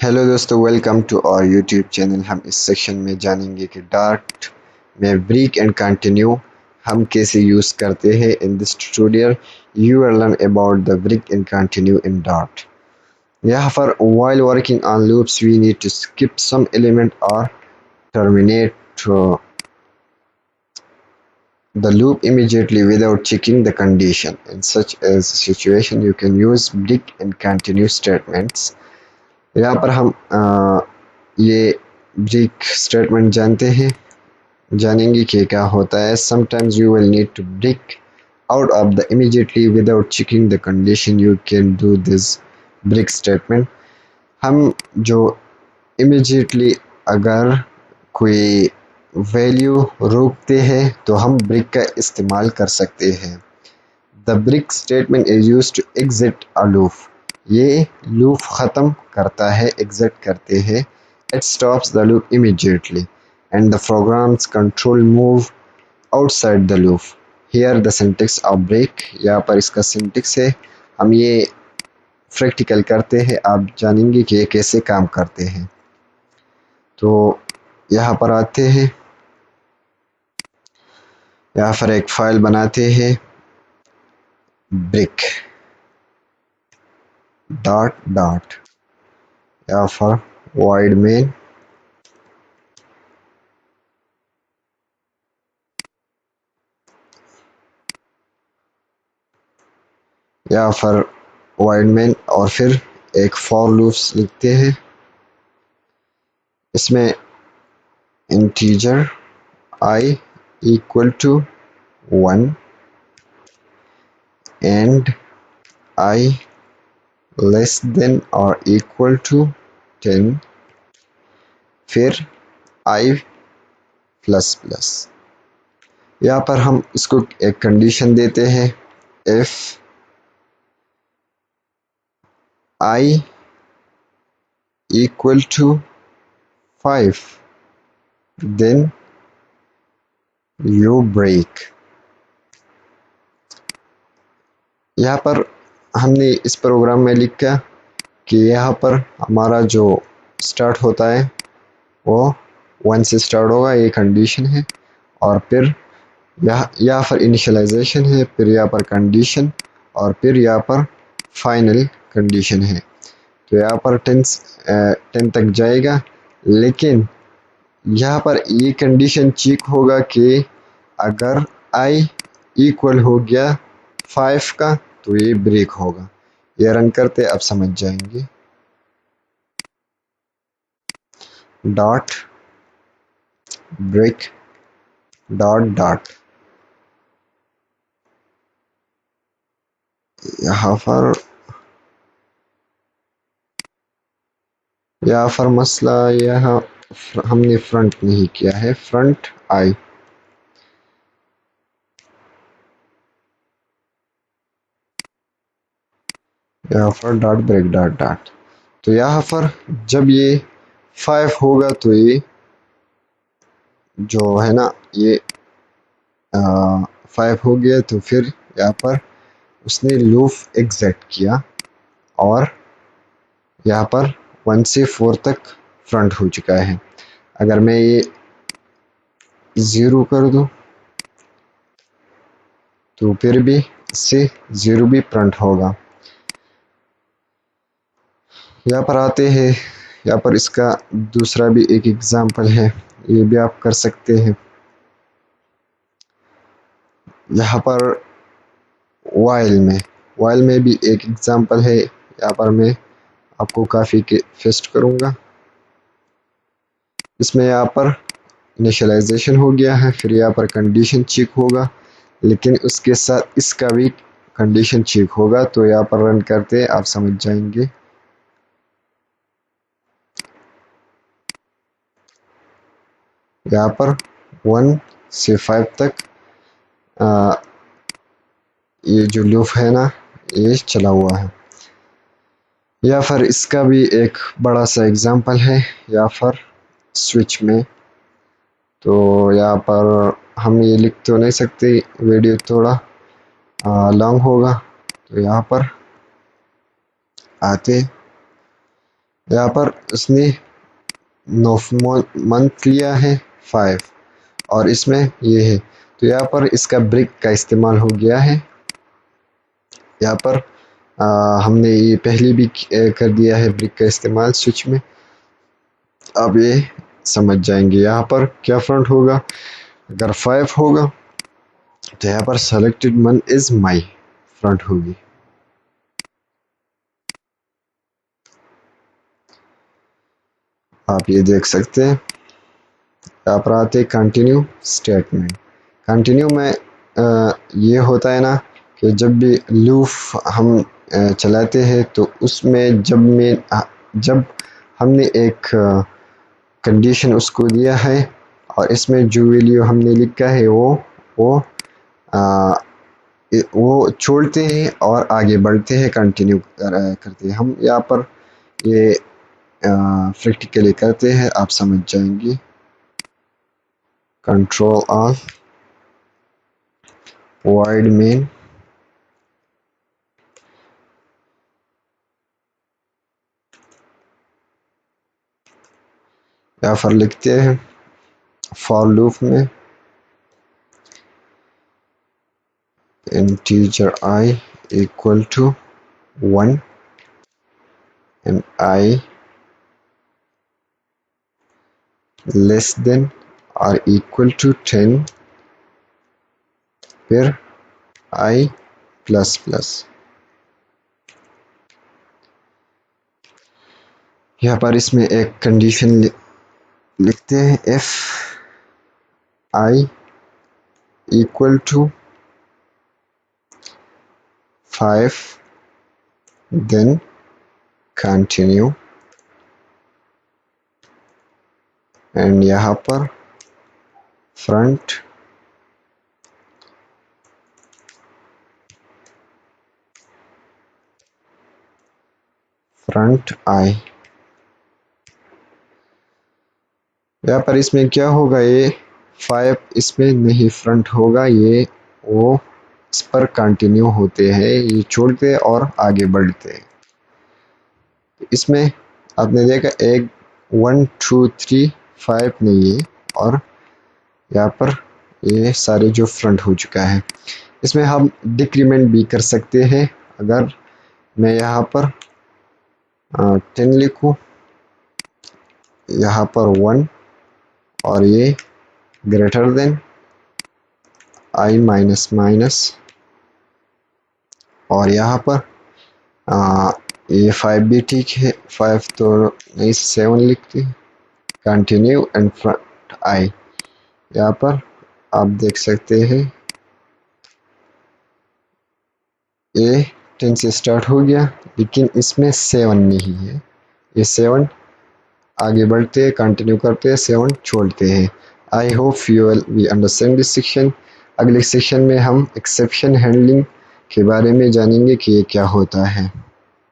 Hello दोस्तों, welcome to our YouTube channel. हम इस सेक्शन में जानेंगे कि डार्ट में ब्रेक एंड कंटिन्यू हम कैसे यूज़ करते हैं। In this tutorial you will learn about the break and continue in Dart. यहाँ पर while working on loops we need to skip some element or terminate the loop immediately without checking the condition. In such a situation you can use break and continue statements। यहाँ पर हम ये break statement जानेंगे कि क्या होता है। Sometimes you will need to break out of the immediately without checking the condition. You can do this break statement। हम जो immediately अगर कोई वैल्यू रोकते हैं तो हम ब्रेक का इस्तेमाल कर सकते हैं। The break statement is used to exit a loop। ये लूप ख़त्म करता है, एग्जिट करते हैं। It stops the loop immediately and the program's control move outside the loop। Here the syntax of break, यहाँ पर इसका सिंटेक्स है। हम ये प्रैक्टिकल करते हैं, आप जानेंगे कि ये कैसे काम करते हैं। तो यहाँ पर आते हैं, यहाँ पर एक फाइल बनाते हैं ब्रेक डॉट डॉट, यहाँ पर void main या फिर void main और फिर एक for loops लिखते हैं। इसमें integer I equal to 1 and I less than or equal to 10, फिर I प्लस प्लस। यहाँ पर हम इसको एक कंडीशन देते हैं, if I equal to 5 then you break। यहाँ पर हमने इस प्रोग्राम में लिखा कि यहाँ पर हमारा जो स्टार्ट होता है वो 1 से स्टार्ट होगा, ये कंडीशन है। और फिर यहाँ पर इनिशियलाइजेशन है, फिर यहाँ पर कंडीशन और फिर यहाँ पर फाइनल कंडीशन है। तो यहाँ पर 10 तक जाएगा, लेकिन यहाँ पर ये कंडीशन चेक होगा कि अगर i इक्वल हो गया 5 का तो ये ब्रेक होगा। ये रन करते अब समझ जाएंगे। डॉट ब्रेक डॉट डॉट, यहाँ पर मसला यहाँ हमने फ्रंट नहीं किया है, फ्रंट आई। यहाँ पर डॉट ब्रेक डॉट डॉट, तो यहाँ पर जब ये 5 होगा तो ये जो है ना ये 5 हो गया, तो फिर यहाँ पर उसने लूप एग्जिट किया और यहाँ पर 1 से 4 तक फ्रंट हो चुका है। अगर मैं ये 0 कर दूं तो फिर भी इससे 0 भी फ्रंट होगा। यहाँ पर आते हैं, यहाँ पर इसका दूसरा भी एक एग्जाम्पल है, ये भी आप कर सकते हैं। यहाँ पर वाइल में भी एक एग्जाम्पल है, यहाँ पर मैं आपको काफ़ी के फेस्ट करूँगा। इसमें यहाँ पर इनिशियलाइजेशन हो गया है, फिर यहाँ पर कंडीशन चेक होगा, लेकिन उसके साथ इसका भी कंडीशन चेक होगा। तो यहाँ पर रन करते आप समझ जाएंगे। यहाँ पर 1 से 5 तक ये जो लूप है ना ये चला हुआ है। या फिर इसका भी एक बड़ा सा एग्जांपल है, या फिर स्विच में। तो यहाँ पर हम ये लिख तो नहीं सकते, वीडियो थोड़ा लॉन्ग होगा। तो यहाँ पर आते यहाँ पर उसने 9 मंथ लिया है 5, और इसमें ये है, तो यहाँ पर इसका ब्रेक का इस्तेमाल हो गया है। यहाँ पर हमने ये पहले भी कर दिया है ब्रेक का इस्तेमाल स्विच में। अब ये समझ जाएंगे यहाँ पर क्या फ्रंट होगा। अगर 5 होगा तो यहाँ पर सेलेक्टेड मन इज माई फ्रंट होगी। आप ये देख सकते हैं। यहाँ पर आते कंटिन्यू स्टेटमेंट। कंटिन्यू में ये होता है ना कि जब भी लूप हम चलाते हैं तो उसमें जब हमने एक कंडीशन उसको दिया है और इसमें जो वैल्यू हमने लिखा है वो आ, वो छोड़ते हैं और आगे बढ़ते हैं, कंटिन्यू करते हैं। हम यहाँ पर ये प्रैक्टिकली करते हैं, आप समझ जाएंगे। कंट्रोल ऑल void main या फिर लिखते हैं फॉर लूप में integer I equal to 1 and I less than or equal to 10, फिर I प्लस प्लस। यहाँ पर इसमें एक कंडीशन लिखते हैं if I equal to 5 then continue, and यहाँ पर फ्रंट आई। यहाँ पर इसमें क्या होगा, ये 5 इसमें नहीं फ्रंट होगा, ये वो इस पर कंटिन्यू होते हैं, ये छोड़ते और आगे बढ़ते हैं। इसमें आपने देखा 1 2 3 5 नहीं है, और यहाँ पर ये सारे जो फ्रंट हो चुका है। इसमें हम डिक्रीमेंट भी कर सकते हैं। अगर मैं यहाँ पर 10 लिखूँ, यहाँ पर 1 और ये greater than I minus minus, और यहाँ पर ये 5 भी ठीक है, 5 तो नहीं 7 लिखते, कंटिन्यू एंड फ्रंट आई। यहाँ पर आप देख सकते हैं ये 10 से स्टार्ट हो गया, लेकिन इसमें 7 नहीं है। ये 7 आगे बढ़ते हैं, कंटिन्यू करते हैं, 7 छोड़ते हैं। I hope you will be understand this section. अगले सेक्शन में हम एक्सेप्शन हैंडलिंग के बारे में जानेंगे कि ये क्या होता है।